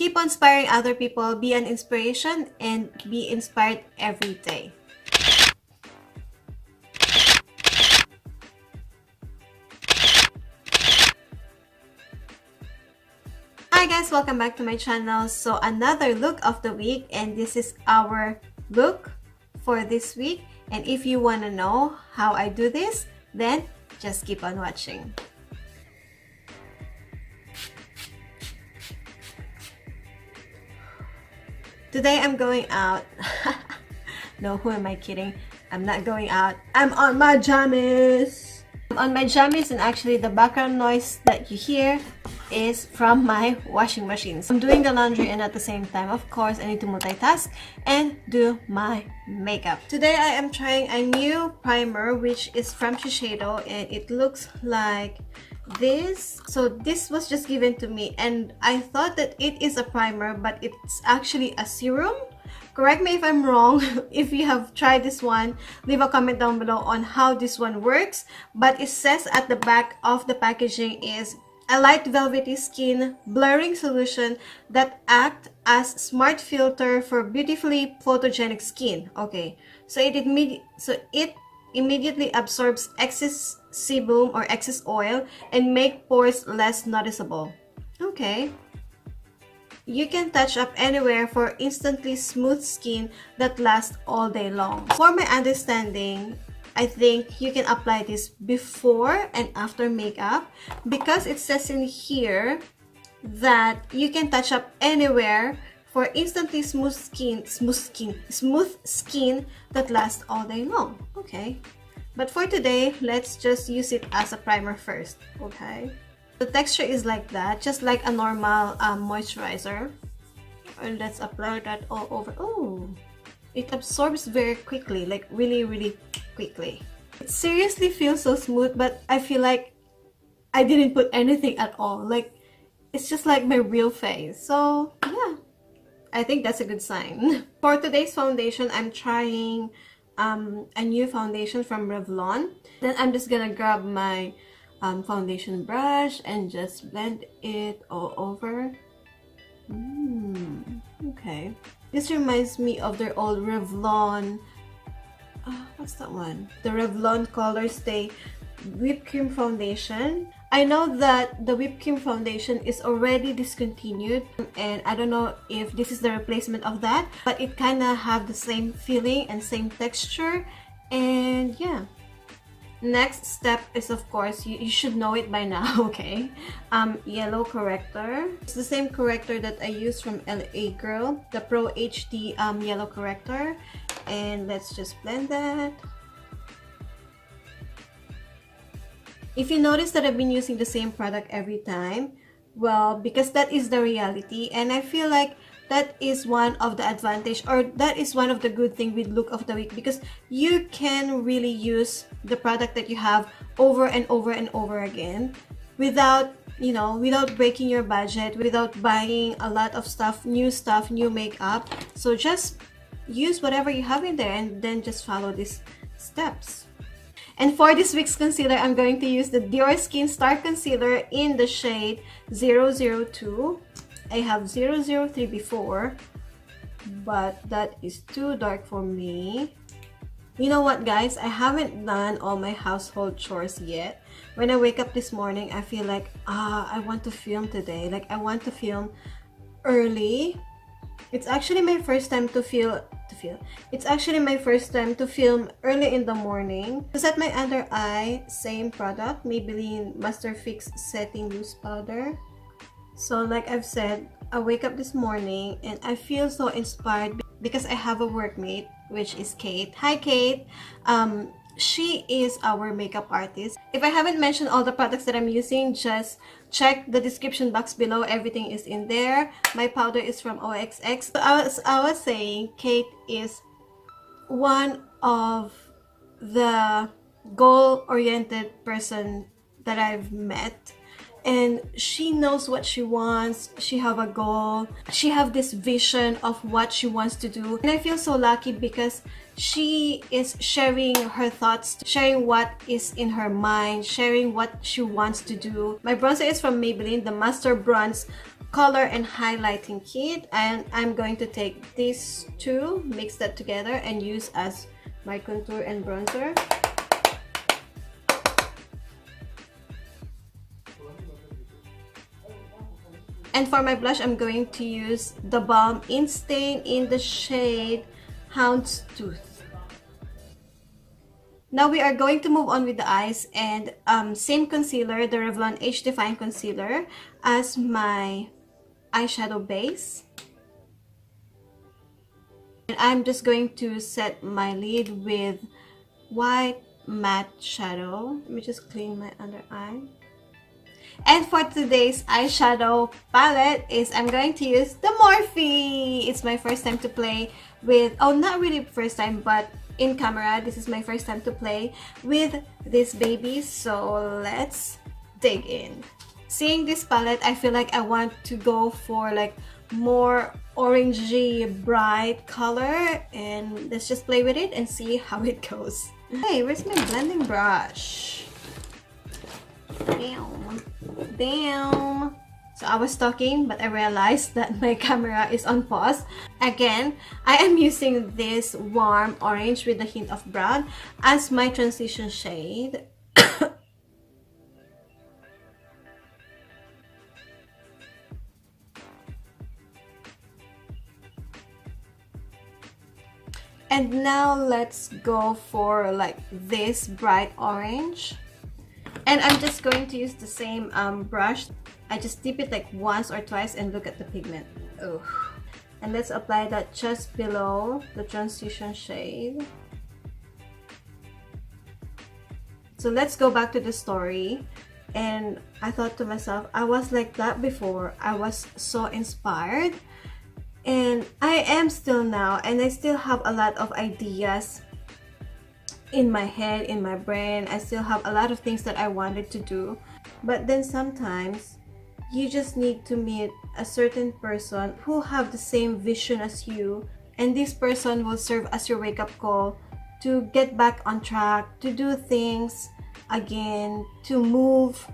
Keep on inspiring other people, be an inspiration, and be inspired every day. Hi guys, welcome back to my channel. So another look of the week, and this is our look for this week. And if you want to know how I do this, then just keep on watching. Today I'm going out. No, who am I kidding? I'm not going out. I'm on my jammies. I'm on my jammies, and actually the background noise that you hear is from my washing machine. So I'm doing the laundry, and at the same time, of course, I need to multitask and do my makeup. Today I am trying a new primer, which is from Shiseido, and it looks like this. So this was just given to me, and I thought that it is a primer, but it's actually a serum. Correct me if I'm wrong. If you have tried this one, leave a comment down below on how this one works. But it says at the back of the packaging is a light velvety skin blurring solution that acts as smart filter for beautifully photogenic skin. Okay, so it immediately absorbs excess sebum or excess oil and make pores less noticeable. Okay. You can touch up anywhere for instantly smooth skin that lasts all day long. For my understanding, I think you can apply this before and after makeup, because it says in here that you can touch up anywhere for instantly smooth skin that lasts all day long. Okay, but for today, let's just use it as a primer first. Okay. The texture is like that, just like a normal moisturizer. And let's apply that all over. Oh, it absorbs very quickly, like really quickly. It seriously feels so smooth, but I feel like I didn't put anything at all. Like, it's just like my real face. So yeah, I think that's a good sign. For today's foundation, I'm trying a new foundation from Revlon. Then I'm just gonna grab my foundation brush and just blend it all over. Okay, this reminds me of their old Revlon, what's that one? The Revlon Color Stay whipped cream foundation. I know that the whipped cream foundation is already discontinued, and I don't know if this is the replacement of that, but it kind of have the same feeling and same texture. And yeah, next step is, of course, you should know it by now, okay? Yellow corrector. It's the same corrector that I use from LA Girl, the Pro HD yellow corrector. And let's just blend that. If you notice that I've been using the same product every time, well, because that is the reality, and I feel like that is one of the advantage, or that is one of the good thing with look of the week, because you can really use the product that you have over and over and over again without, you know, without breaking your budget, without buying a lot of stuff, new makeup. So just use whatever you have in there and then just follow these steps. And for this week's concealer, I'm going to use the Diorskin Star Concealer in the shade 002. I have 003 before, but that is too dark for me. You know what, guys? I haven't done all my household chores yet. When I wake up this morning, I feel like, I want to film today. Like, I want to film early. It's actually my first time to It's actually my first time to film early in the morning. To set my under eye, same product, Maybelline Master Fix Setting Loose Powder. So like I've said, I wake up this morning and I feel so inspired because I have a workmate, which is Kate. Hi, Kate. She is our makeup artist. If I haven't mentioned all the products that I'm using, just check the description box below. Everything is in there. My powder is from OXX. So I was saying, Kate is one of the goal-oriented person that I've met, and she knows what she wants. She have a goal, she have this vision of what she wants to do, and I feel so lucky because she is sharing her thoughts, sharing what is in her mind, sharing what she wants to do. My bronzer is from Maybelline, the Master Bronze color and highlighting kit, and I'm going to take these two, mix that together, and use as my contour and bronzer. And for my blush, I'm going to use the Balm Instain in the shade Houndstooth. Now we are going to move on with the eyes, and same concealer, the Revlon Age Define Concealer, as my eyeshadow base. And I'm just going to set my lid with white matte shadow. Let me just clean my under eye. And for today's eyeshadow palette is I'm going to use the Morphe. It's my first time to play with, oh, not really first time, but in camera, this is my first time to play with this baby. So let's dig in. Seeing this palette, I feel like I want to go for like more orangey bright color, and let's just play with it and see how it goes. Hey, where's my blending brush? Damn. So I was talking, but I realized that my camera is on pause. Again, I am using this warm orange with a hint of brown as my transition shade. And now let's go for like this bright orange. And I'm just going to use the same brush. I just dip it like once or twice and look at the pigment. Oh. And let's apply that just below the transition shade. So let's go back to the story. And I thought to myself, I was like that before. I was so inspired. And I am still now. And I still have a lot of ideas in my head, in my brain. I still have a lot of things that I wanted to do, but then sometimes you just need to meet a certain person who have the same vision as you, and this person will serve as your wake-up call to get back on track, to do things again, to move,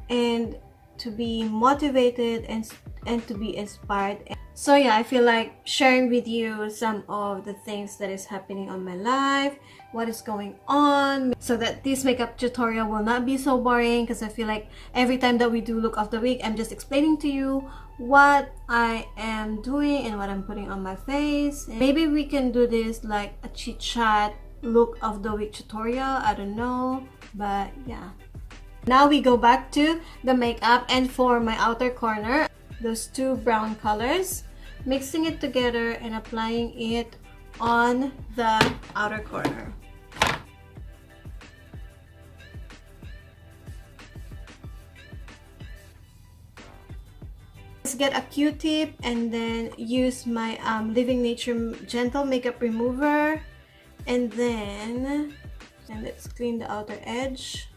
and to be motivated and to be inspired. So yeah, I feel like sharing with you some of the things that is happening on my life, what is going on, so that this makeup tutorial will not be so boring, because I feel like every time that we do look of the week, I'm just explaining to you what I am doing and what I'm putting on my face. And maybe we can do this like a chit chat look of the week tutorial, I don't know, but yeah. Now we go back to the makeup, and for my outer corner, those two brown colors, mixing it together and applying it on the outer corner. Let's get a Q-tip and then use my Living Nature Gentle Makeup Remover, and let's clean the outer edge.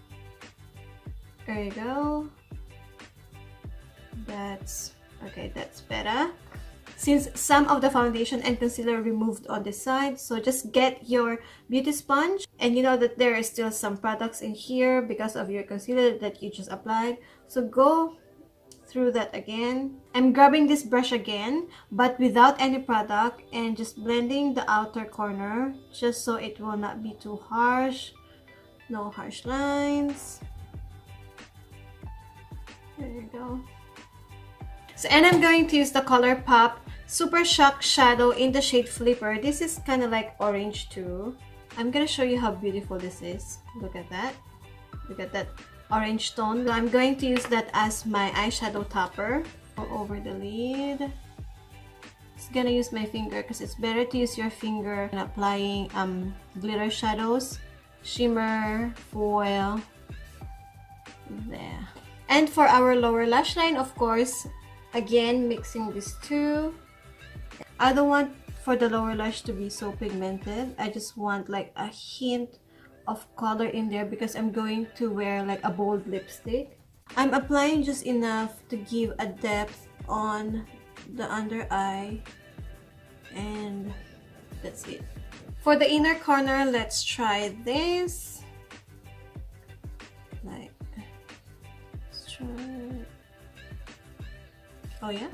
There you go. That's okay, that's better. Since some of the foundation and concealer removed on this side, so just get your beauty sponge, and you know that there is still some products in here because of your concealer that you just applied, so go through that again. I'm grabbing this brush again, but without any product, and just blending the outer corner just so it will not be too harsh. No harsh lines. There you go. So, and I'm going to use the Colourpop Supershock shadow in the shade Flipper. This is kind of like orange too. I'm gonna show you how beautiful this is. Look at that. Look at that orange tone. So I'm going to use that as my eyeshadow topper. Go over the lid. Just gonna use my finger because it's better to use your finger when applying glitter shadows, shimmer, foil. There. And for our lower lash line, of course, again, mixing these two. I don't want for the lower lash to be so pigmented. I just want like a hint of color in there because I'm going to wear like a bold lipstick. I'm applying just enough to give a depth on the under eye, and that's it. For the inner corner, let's try this. Oh yeah?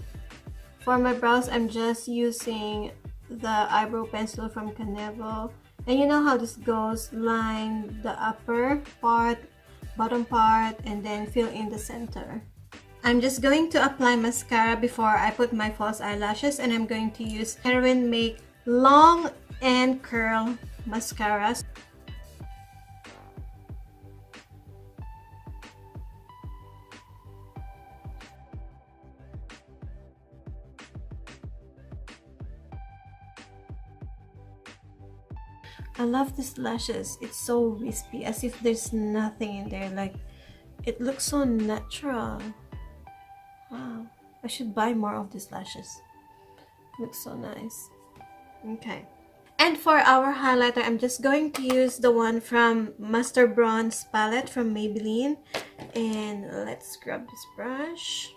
For my brows, I'm just using the eyebrow pencil from Kanebo. And you know how this goes, line the upper part, bottom part, and then fill in the center. I'm just going to apply mascara before I put my false eyelashes, and I'm going to use Heroine Make Long and Curl Mascara. I love these lashes. It's so wispy, as if there's nothing in there. Like, it looks so natural. Wow, I should buy more of these lashes. Looks so nice. Okay. And for our highlighter, I'm just going to use the one from Master Bronze palette from Maybelline. And let's grab this brush.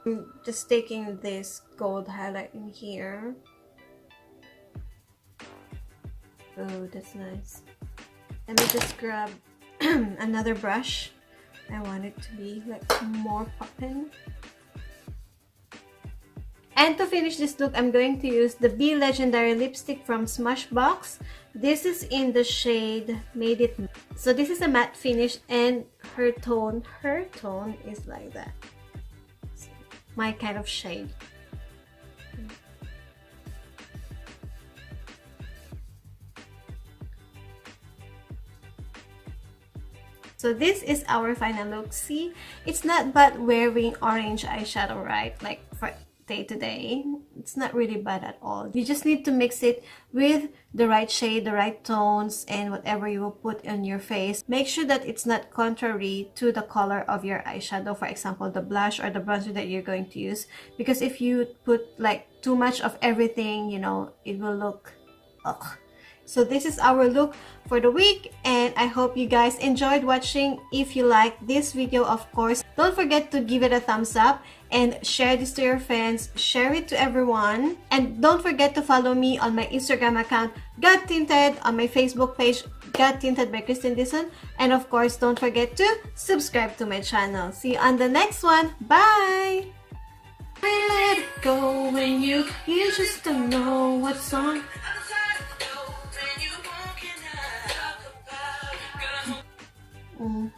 I'm just taking this gold highlight in here. Oh, that's nice. Let me just grab another brush. I want it to be like more popping. And to finish this look, I'm going to use the Be Legendary lipstick from Smashbox. This is in the shade Made It. So this is a matte finish, and her tone is like that. My kind of shade. So this is our final look. See, it's not bad wearing orange eyeshadow, right? Like for day to day, it's not really bad at all. You just need to mix it with the right shade, the right tones, and whatever you will put on your face. Make sure that it's not contrary to the color of your eyeshadow, for example, the blush or the bronzer that you're going to use. Because if you put like too much of everything, you know, it will look ugh. So this is our look for the week, and I hope you guys enjoyed watching. If you like this video, of course, don't forget to give it a thumbs up and share this to your friends, share it to everyone. And don't forget to follow me on my Instagram account, Got Tinted, on my Facebook page, Got Tinted by Kristen Dixon, and of course, don't forget to subscribe to my channel. See you on the next one. Bye! I let it go when you just don't know what's on. Mm.